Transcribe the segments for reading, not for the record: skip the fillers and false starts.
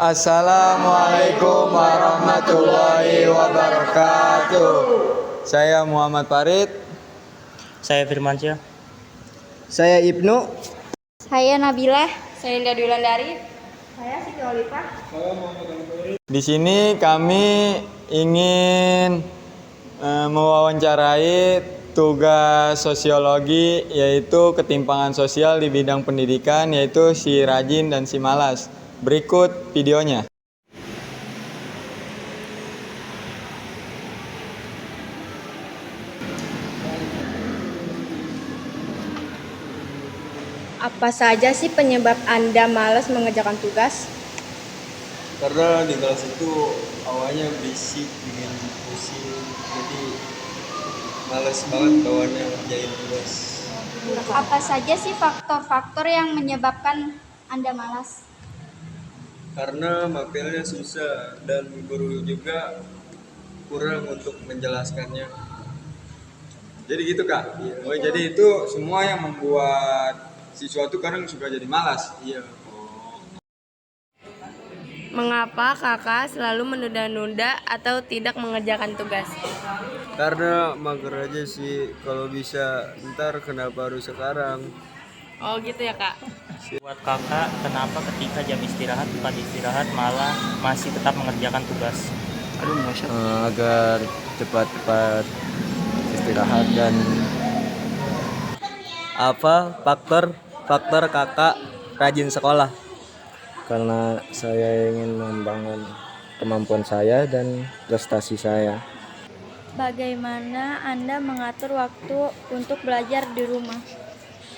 Assalamualaikum warahmatullahi wabarakatuh. Saya Muhammad Farid. Saya Firmansyah. Saya Ibnu. Saya Nabilah. Saya Indah Dwilandari. Saya Siti Olivah. Di sini kami ingin mewawancarai tugas sosiologi, yaitu ketimpangan sosial di bidang pendidikan, yaitu si rajin dan si malas. Berikut videonya. Apa saja sih penyebab Anda malas mengerjakan tugas? Karena di kelas itu awalnya berisik, bikin pusing, jadi males banget kawannya ngerjain tugas. Apa saja sih faktor-faktor yang menyebabkan Anda malas? Karena mapelnya susah dan guru juga kurang untuk menjelaskannya. Jadi gitu Kak? Iya. Oh, jadi itu semua yang membuat siswa itu kadang suka jadi malas. Iya. Mengapa kakak selalu menunda-nunda atau tidak mengerjakan tugas? Karena mager aja sih, kalau bisa ntar kenapa harus sekarang. Oh gitu ya kak. Buat kakak, kenapa ketika jam istirahat bukan istirahat malah masih tetap mengerjakan tugas? Agar cepat-cepat istirahat. Dan apa faktor kakak rajin sekolah? Karena saya ingin membangun kemampuan saya dan prestasi saya. Bagaimana Anda mengatur waktu untuk belajar di rumah?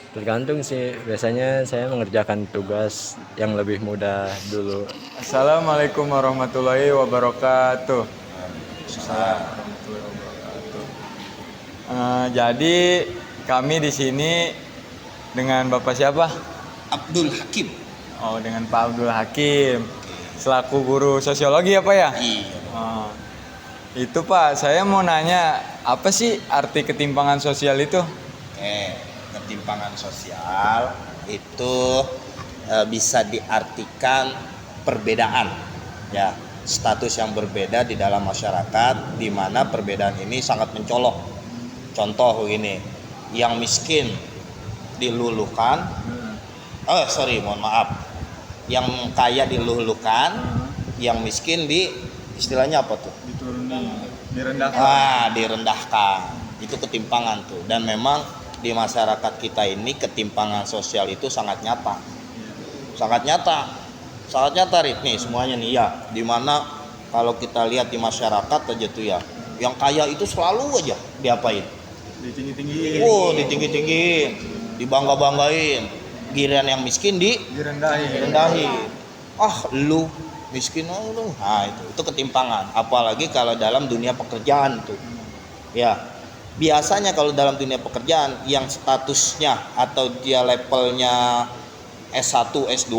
Tergantung sih, biasanya saya mengerjakan tugas yang lebih mudah dulu. Assalamualaikum warahmatullahi wabarakatuh. Assalamualaikum warahmatullahi wabarakatuh. Jadi kami di sini dengan Bapak siapa? Abdul Hakim. Oh, dengan Pak Abdul Hakim. Selaku guru sosiologi apa ya? Iya. Oh. Itu Pak, saya mau nanya, apa sih arti ketimpangan sosial itu? Ketimpangan sosial itu bisa diartikan perbedaan, ya, status yang berbeda di dalam masyarakat, di mana perbedaan ini sangat mencolok. Contoh begini, yang miskin diluluhkan, mohon maaf, yang kaya diluluhkan, yang miskin istilahnya apa tuh? Direndahkan. Direndahkan. Itu ketimpangan tuh. Dan memang di masyarakat kita ini ketimpangan sosial itu sangat nyata. Sangat nyata Rit nih semuanya nih ya. Dimana kalau kita lihat di masyarakat aja tuh ya, yang kaya itu selalu aja diapain? Ditinggi-tinggiin. Ditinggi-tinggiin, dibangga-banggain. Giliran yang miskin direndahin. Lu miskin lu. Nah, itu ketimpangan. Apalagi kalau dalam dunia pekerjaan tuh. Ya. Biasanya kalau dalam dunia pekerjaan yang statusnya atau dia levelnya S1, S2,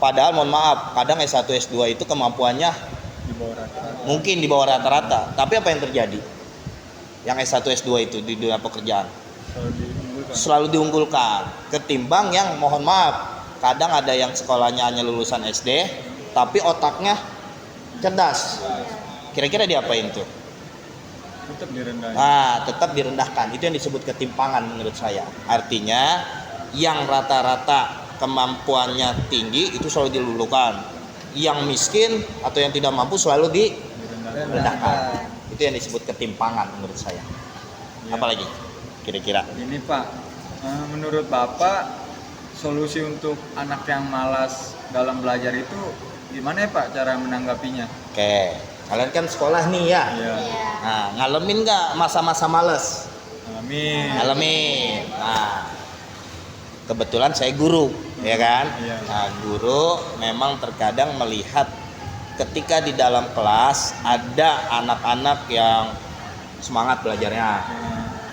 padahal mohon maaf, kadang S1, S2 itu kemampuannya mungkin di bawah rata-rata. Tapi apa yang terjadi? Yang S1, S2 itu di dunia pekerjaan selalu diunggulkan ketimbang yang mohon maaf, kadang ada yang sekolahnya hanya lulusan SD tapi otaknya cerdas. Kira-kira diapain tuh? Tetap direndahkan. Itu yang disebut ketimpangan menurut saya. Artinya yang rata-rata kemampuannya tinggi itu selalu dilulukan. Yang miskin atau yang tidak mampu selalu direndahkan. Itu yang disebut ketimpangan menurut saya. Apalagi kira-kira? Ini Pak, menurut Bapak solusi untuk anak yang malas dalam belajar itu gimana ya Pak cara menanggapinya? Oke, kalian kan sekolah nih ya. Iya. Nah, ngalamin nggak masa-masa males? Ngalamin. Nah, kebetulan saya guru, ya kan? Iya. Nah, guru memang terkadang melihat ketika di dalam kelas ada anak-anak yang semangat belajarnya,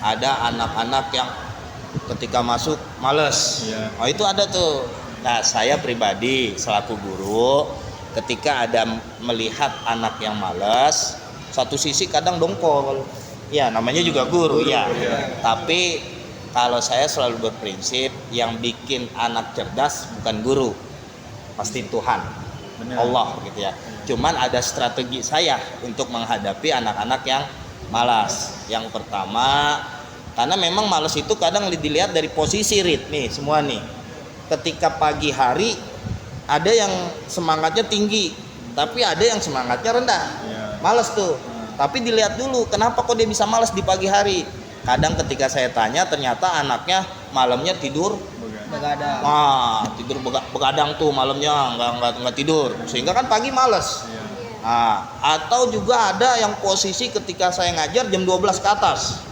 ada anak-anak yang ketika masuk males. Iya. Oh, itu ada tuh. Nah, saya pribadi selaku guru ketika ada melihat anak yang malas, satu sisi kadang dongkol. Ya, namanya juga guru ya. Tapi kalau saya selalu berprinsip yang bikin anak cerdas bukan guru, pasti Tuhan. Allah gitu ya. Cuman ada strategi saya untuk menghadapi anak-anak yang malas. Yang pertama, karena memang malas itu kadang dilihat dari posisi nih semua nih. Ketika pagi hari ada yang semangatnya tinggi, tapi ada yang semangatnya rendah. Malas tuh. Tapi dilihat dulu kenapa kok dia bisa malas di pagi hari. Kadang ketika saya tanya ternyata anaknya malamnya tidur begadang. Tidur begadang tuh malamnya nggak tidur, sehingga kan pagi males. Atau juga ada yang posisi ketika saya ngajar jam 12 ke atas.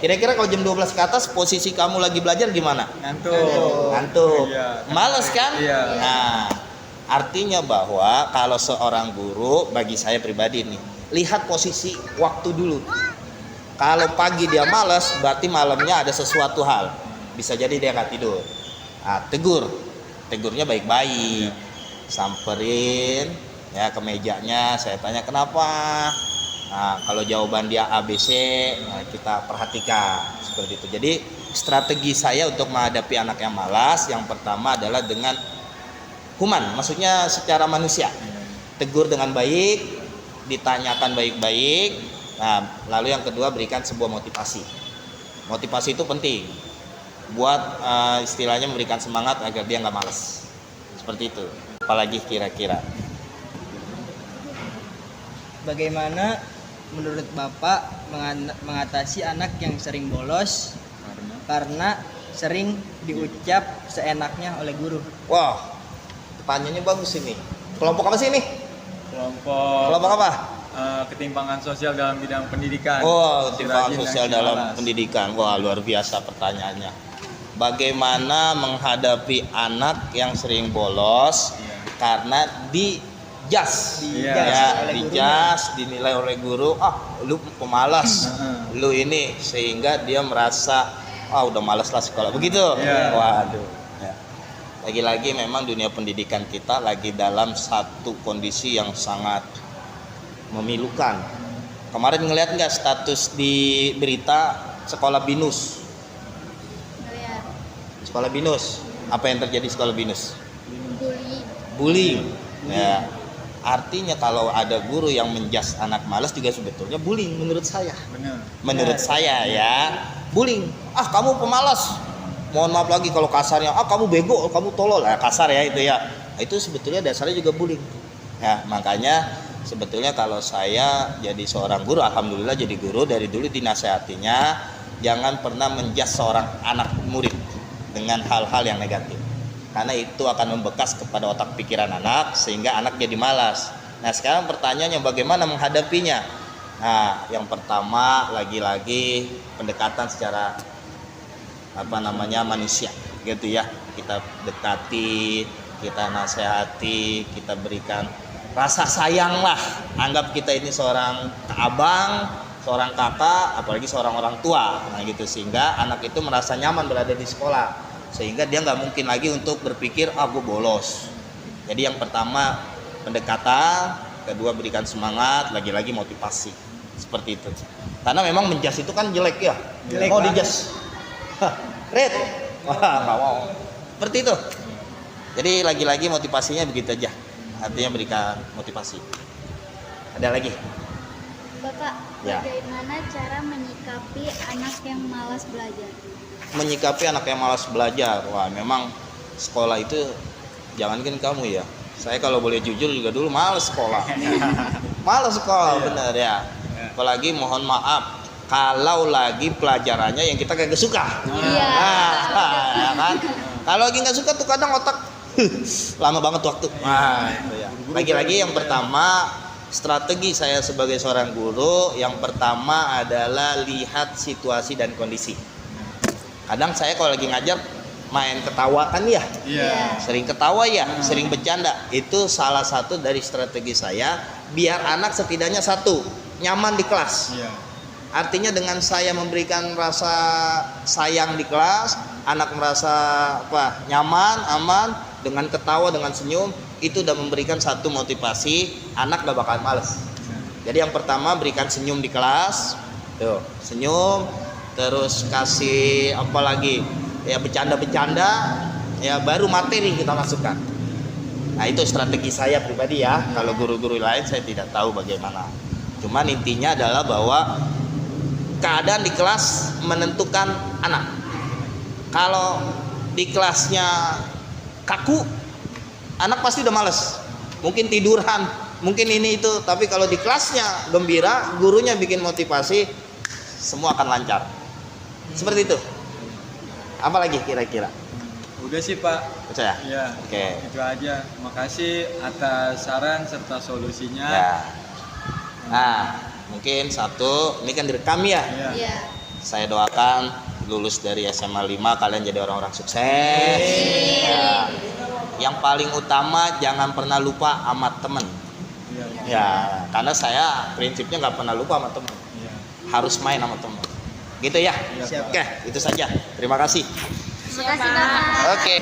Kira-kira kalau jam 12 ke atas posisi kamu lagi belajar gimana? Ngantuk. Males kan? Nah, artinya bahwa kalau seorang guru, bagi saya pribadi nih, lihat posisi waktu dulu. Kalau pagi dia males, berarti malamnya ada sesuatu hal. Bisa jadi dia nggak tidur. Tegurnya baik-baik, samperin ya ke mejanya, saya tanya kenapa. Nah, kalau jawaban dia ABC, nah kita perhatikan seperti itu. Jadi strategi saya untuk menghadapi anak yang malas, yang pertama adalah dengan human, maksudnya secara manusia. Tegur dengan baik, ditanyakan baik-baik. Nah, lalu yang kedua berikan sebuah motivasi. Motivasi itu penting buat istilahnya memberikan semangat agar dia nggak malas. Seperti itu. Apalagi kira-kira. Bagaimana menurut Bapak mengatasi anak yang sering bolos karena sering diucap seenaknya oleh guru? Wah, pertanyaannya bagus ini. Kelompok apa sih ini? Kelompok apa? Ketimpangan sosial dalam bidang pendidikan. Ketimpangan sosial dalam pendidikan. Wah, luar biasa pertanyaannya. Bagaimana menghadapi anak yang sering bolos karena dijas, dinilai oleh guru, lu pemalas, lu ini, sehingga dia merasa udah malas lah sekolah, begitu. Waduh. Lagi-lagi memang dunia pendidikan kita lagi dalam satu kondisi yang sangat memilukan. Kemarin ngeliat nggak status di berita sekolah binus? Sekolah binus. Apa yang terjadi sekolah binus? Bullying. Ya. Artinya kalau ada guru yang menjas anak malas juga sebetulnya bullying menurut saya. Menurut saya ya, bullying. Kamu pemalas. Mohon maaf lagi kalau kasarnya, kamu bego, kamu tolol. Kasar ya itu ya. Itu sebetulnya dasarnya juga bullying. Ya, makanya sebetulnya kalau saya jadi seorang guru, alhamdulillah jadi guru, dari dulu dinasehatinya jangan pernah menjas seorang anak murid dengan hal-hal yang negatif, karena itu akan membekas kepada otak pikiran anak sehingga anak jadi malas. Nah, sekarang pertanyaannya bagaimana menghadapinya? Nah, yang pertama lagi-lagi pendekatan secara manusia gitu ya. Kita dekati, kita nasihati, kita berikan rasa sayang lah. Anggap kita ini seorang abang, seorang kakak, apalagi seorang orang tua. Nah gitu, sehingga anak itu merasa nyaman berada di sekolah, sehingga dia nggak mungkin lagi untuk berpikir gue bolos. Jadi yang pertama pendekatan, kedua berikan semangat, lagi-lagi motivasi. Seperti itu. Karena memang menjas itu kan jelek ya. Mau dijas red, nggak mau. Seperti itu. Jadi lagi-lagi motivasinya begitu aja. Artinya berikan motivasi. Ada lagi? Bapak, bagaimana cara menyikapi anak yang malas belajar? Menyikapi anak yang malas belajar, wah memang sekolah itu, jangankan kamu ya, saya kalau boleh jujur juga dulu malas sekolah. Malas sekolah, bener ya. Apalagi mohon maaf, kalau lagi pelajarannya yang kita kagak suka. Ya kan? Kalau lagi nggak suka tuh kadang otak lama banget waktu. Itu ya. Lagi-lagi yang pertama, strategi saya sebagai seorang guru, yang pertama adalah lihat situasi dan kondisi. Kadang saya kalau lagi ngajar main ketawa kan ya, sering ketawa ya, sering bercanda. Itu salah satu dari strategi saya biar anak setidaknya satu nyaman di kelas. Artinya dengan saya memberikan rasa sayang di kelas, anak merasa nyaman, aman, dengan ketawa, dengan senyum, itu udah memberikan satu motivasi, anak gak bakalan males. Jadi yang pertama berikan senyum di kelas, tuh senyum, terus kasih apa lagi, ya bercanda-bercanda, ya baru materi kita masukkan. Nah itu strategi saya pribadi ya. Kalau guru-guru lain saya tidak tahu bagaimana. Cuman intinya adalah bahwa keadaan di kelas menentukan anak. Kalau di kelasnya kaku, anak pasti udah males. Mungkin tiduran, mungkin ini itu. Tapi kalau di kelasnya gembira, gurunya bikin motivasi, semua akan lancar. Seperti itu. Apa lagi kira-kira? Udah sih Pak. Percaya? Ya. Oke. Itu aja. Makasih atas saran serta solusinya. Ya. Nah, mungkin satu, ini kan direkam ya. Iya. Saya doakan lulus dari SMA 5 kalian jadi orang-orang sukses. Ya. Yang paling utama jangan pernah lupa sama temen. Iya. Ya, karena saya prinsipnya nggak pernah lupa sama temen. Iya. Harus main sama temen. Gitu ya. Iya, Oke, itu saja. Terima kasih. Terima kasih Bapak. Oke.